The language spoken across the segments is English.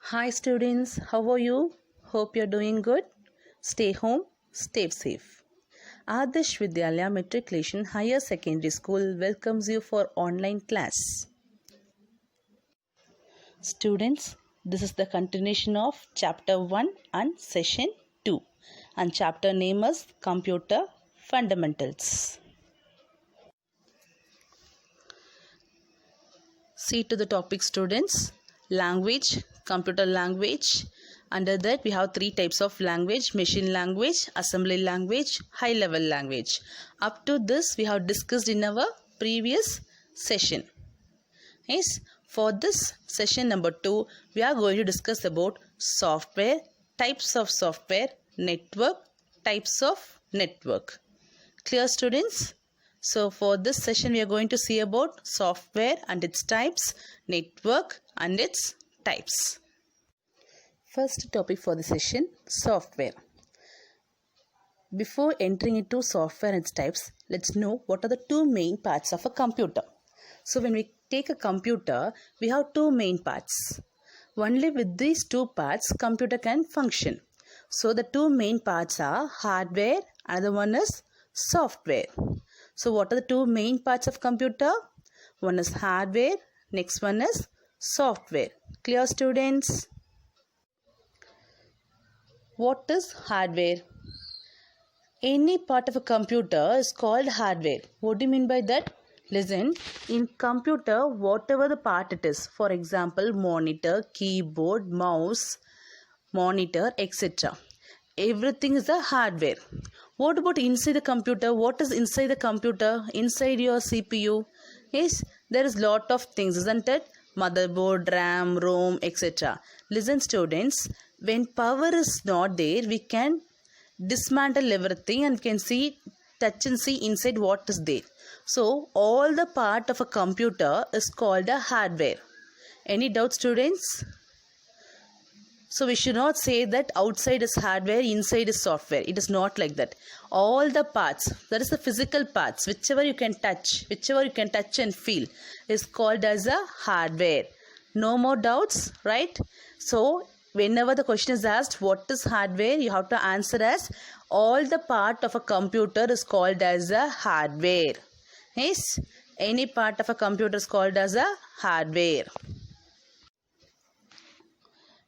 Hi students, how are you? Hope you're doing good. Stay home, stay safe. Adarsh Vidyalaya Matriculation Higher Secondary School welcomes you for online class. Students, this is the continuation of chapter 1 and session 2 and chapter name is Computer Fundamentals. See to the topic students. Language, computer language. Under that we have three types of language: machine language, assembly language, high level language. Up to this we have discussed in our previous session. Yes, for this session number 2 we are going to discuss about software, types of software, network, types of network. Clear students? So for this session we are going to see about software and its types, network and its types. First topic for the session, software. Before entering into software and its types, let's know what are the two main parts of a computer. So when we take a computer, we have two main parts. Only with these two parts, computer can function. So the two main parts are hardware, another one is software. So what are the two main parts of computer? One is hardware, next one is software. Clear students? What is hardware? Any part of a computer is called hardware. What do you mean by that? Listen, in computer, whatever the part it is, for example, monitor, keyboard, mouse, monitor, etc. Everything is the hardware. What about inside the computer? What is inside the computer? Inside your CPU? Yes, there is lot of things, isn't it? Motherboard, RAM, ROM, etc. Listen students, when power is not there, we can dismantle everything and can see, touch and see inside what is there. So, all the part of a computer is called a hardware. Any doubt students? So we should not say that outside is hardware, inside is software. It is not like that. All the parts, that is the physical parts, whichever you can touch and feel, is called as a hardware. No more doubts, right? So whenever the question is asked, what is hardware? You have to answer as all the part of a computer is called as a hardware. Yes, any part of a computer is called as a hardware.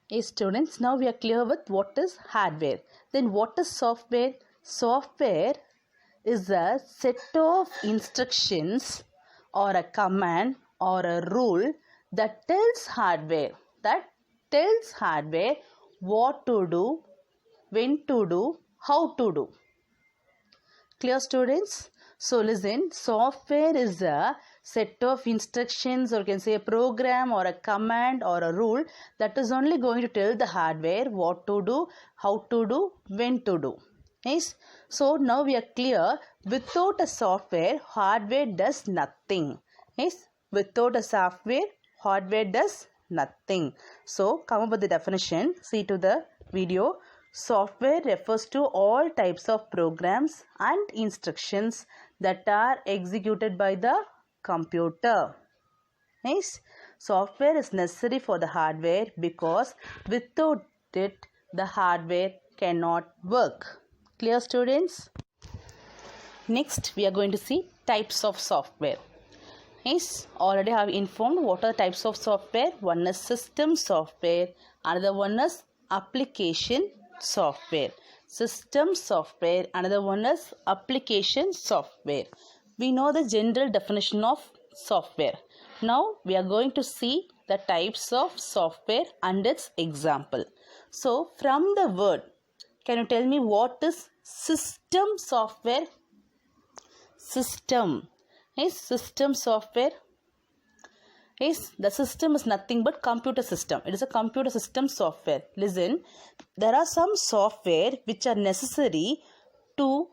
Yes, students, now we are clear with what is hardware. Then what is software? Software is a set of instructions or a command or a rule that tells hardware what to do, when to do, how to do. Clear students? So listen, software is a set of instructions, or you can say a program or a command or a rule that is only going to tell the hardware what to do, how to do, when to do. Yes? So now we are clear, without a software, hardware does nothing. Yes? Without a software, hardware does nothing. So come up with the definition. See to the video. Software refers to all types of programs and instructions that are executed by the computer. Nice. Software is necessary for the hardware because without it the hardware cannot work. Clear students? Next we are going to see types of software. Yes, already have informed what are the types of software. One is system software, another one is application software. System software, another one is application software. We know the general definition of software. Now we are going to see the types of software and its example. So from the word, can you tell me what is system software? System. Yes, system software. Yes, the system is nothing but computer system. It is a computer system software. Listen, there are some software which are necessary to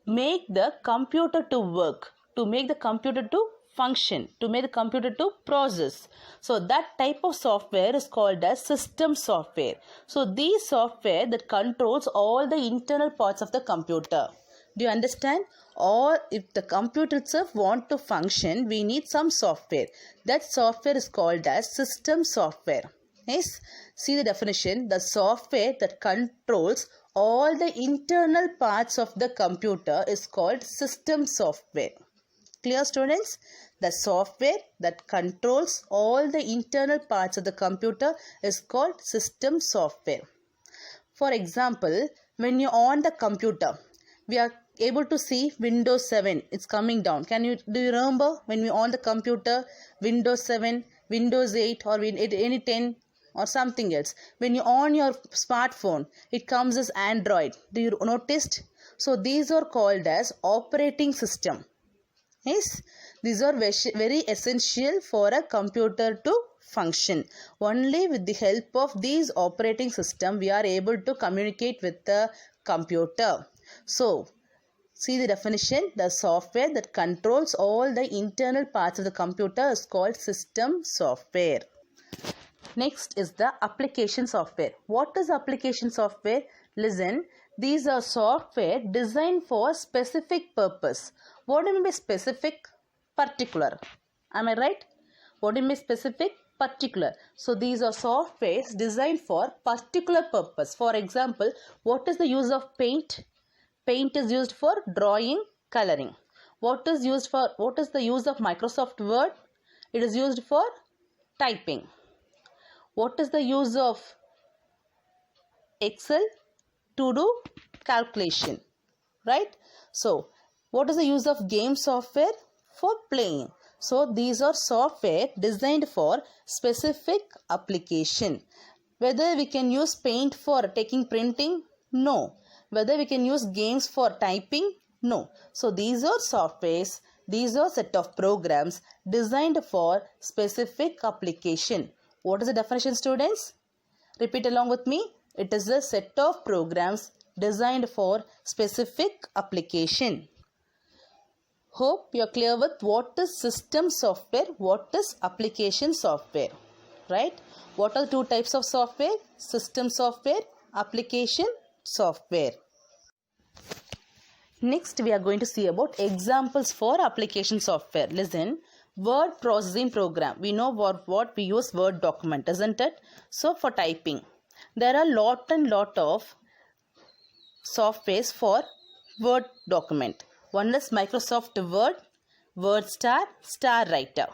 make the computer to work, to make the computer to function, to make the computer to process. So that type of software is called as system software. So these software that controls all the internal parts of the computer. Do you understand? Or if the computer itself want to function, we need some software. That software is called as system software. Yes, see the definition. The software that controls all the internal parts of the computer is called system software. Clear, students? The software that controls all the internal parts of the computer is called system software. For example, when you on the computer, we are able to see Windows 7. It's coming down. Do you remember when we on the computer, Windows 7, Windows 8 or any 10 or something else? When you on your smartphone, it comes as Android. Do you noticed? So these are called as operating system. Yes, these are very essential for a computer to function. Only with the help of these operating system we are able to communicate with the computer. So, see the definition. The software that controls all the internal parts of the computer is called system software. Next is the application software. What is application software? Listen, these are software designed for specific purpose. What do you mean by specific? Particular. Am I right? What do you mean specific? Particular. So these are softwares designed for particular purpose. For example, what is the use of paint? Paint is used for drawing, coloring. What is the use of Microsoft Word? It is used for typing. What is the use of Excel? To do calculation, right? So what is the use of game software? For playing. So these are software designed for specific application. Whether we can use paint for taking printing? No. Whether we can use games for typing? No. So these are softwares, these are set of programs designed for specific application. What is the definition, students? Repeat along with me. It is a set of programs designed for specific application. Hope you are clear with what is system software, what is application software, right? What are the two types of software? System software, application software. Next, we are going to see about examples for application software. Listen, word processing program. We know what we use Word document, isn't it? So for typing, there are lot of softwares for Word document. One is Microsoft Word, WordStar, StarWriter.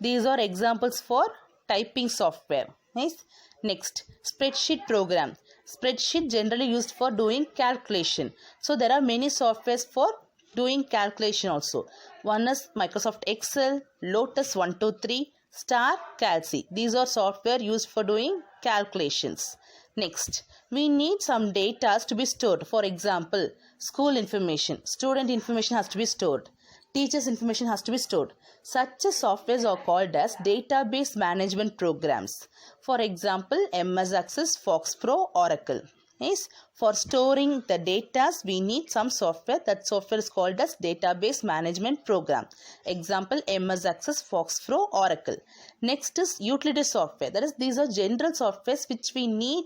These are examples for typing software. Nice. Next, spreadsheet program. Spreadsheet generally used for doing calculation. So there are many softwares for doing calculation also. One is Microsoft Excel, Lotus 123, Star, Calci. These are software used for doing calculations. Next, we need some data to be stored. For example, school information, student information has to be stored. Teachers information has to be stored. Such softwares are called as database management programs. For example, MS Access, Fox Pro, Oracle. Yes, for storing the data, we need some software. That software is called as database management program. Example, MS Access, Fox Pro, Oracle. Next is utility software. That is, these are general softwares which we need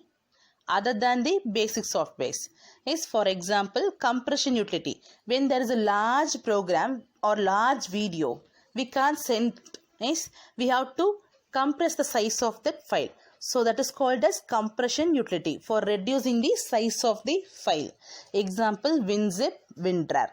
other than the basic softwares. Yes, for example, compression utility. When there is a large program or large video, we can't send. Yes, we have to compress the size of that file. So that is called as compression utility for reducing the size of the file. Example, WinZip, WinRAR.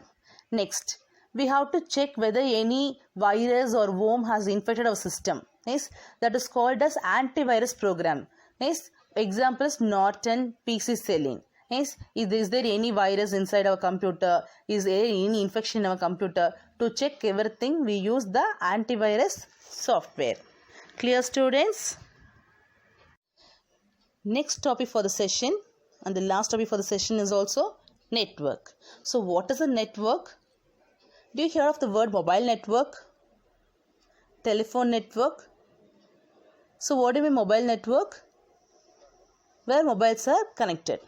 Next, we have to check whether any virus or worm has infected our system. Yes, that is called as antivirus program. Yes, example is Norton PC-Selene. Yes, is there any virus inside our computer? Is there any infection in our computer? To check everything, we use the antivirus software. Clear, students? Next topic for the session and the last topic for the session is also network. So what is a network? Do you hear of the word mobile network? Telephone network? So what do you mean mobile network? Where mobiles are connected.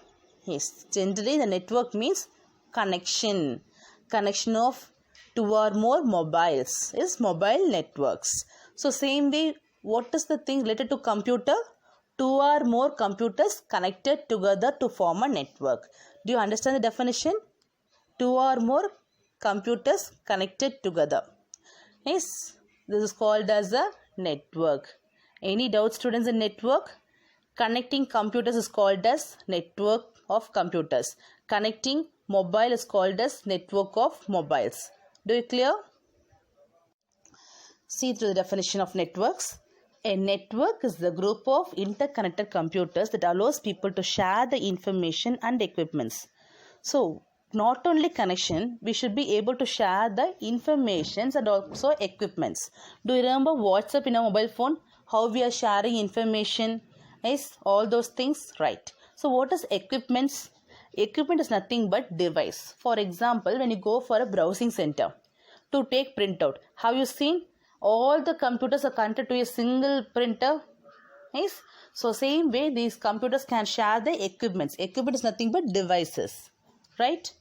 Yes, generally the network means connection. Connection of two or more mobiles is mobile networks. So same way, what is the thing related to computer? Two or more computers connected together to form a network. Do you understand the definition? Two or more computers connected together. Yes, this is called as a network. Any doubts, students, in network? Connecting computers is called as network of computers. Connecting mobile is called as network of mobiles. Do you clear? See through the definition of networks. A network is the group of interconnected computers that allows people to share the information and equipments. So, not only connection, we should be able to share the informations and also equipments. Do you remember WhatsApp in a mobile phone? How we are sharing information? Yes, all those things, right. So, what is equipments? Equipment is nothing but device. For example, when you go for a browsing center to take printout, have you seen all the computers are connected to a single printer? Yes. So, same way these computers can share the equipments. Equipment is nothing but devices, right?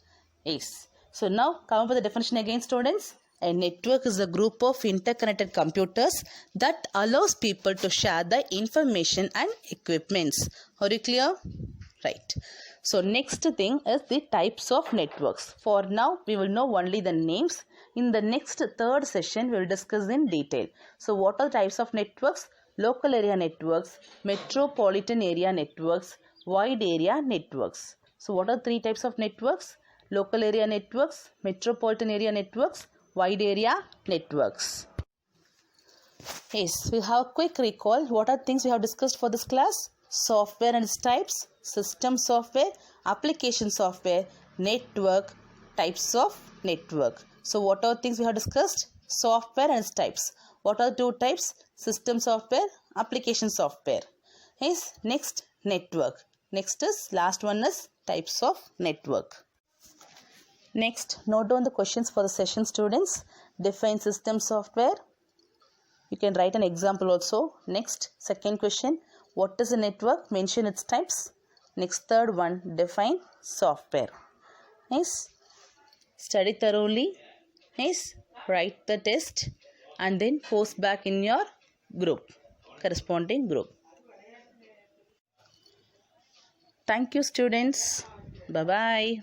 Yes. So, now come up with the definition again, students. A network is a group of interconnected computers that allows people to share the information and equipments. Are you clear? Right. So, next thing is the types of networks. For now, we will know only the names. In the next third session, we will discuss in detail. So, what are the types of networks? Local area networks, metropolitan area networks, wide area networks. So, what are three types of networks? Local area networks, metropolitan area networks, wide area networks. Yes, we have a quick recall. What are things we have discussed for this class? Software and its types, system software, application software, network, types of network. So, what are things we have discussed? Software and its types. What are the two types? System software, application software. Yes, next network. Next is, last one is types of network. Next, note down the questions for the session, students. Define system software. You can write an example also. Next, second question. What is a network? Mention its types. Next, third one. Define software. Nice. Study thoroughly. Nice. Write the test and then post back in your group, corresponding group. Thank you, students. Bye-bye.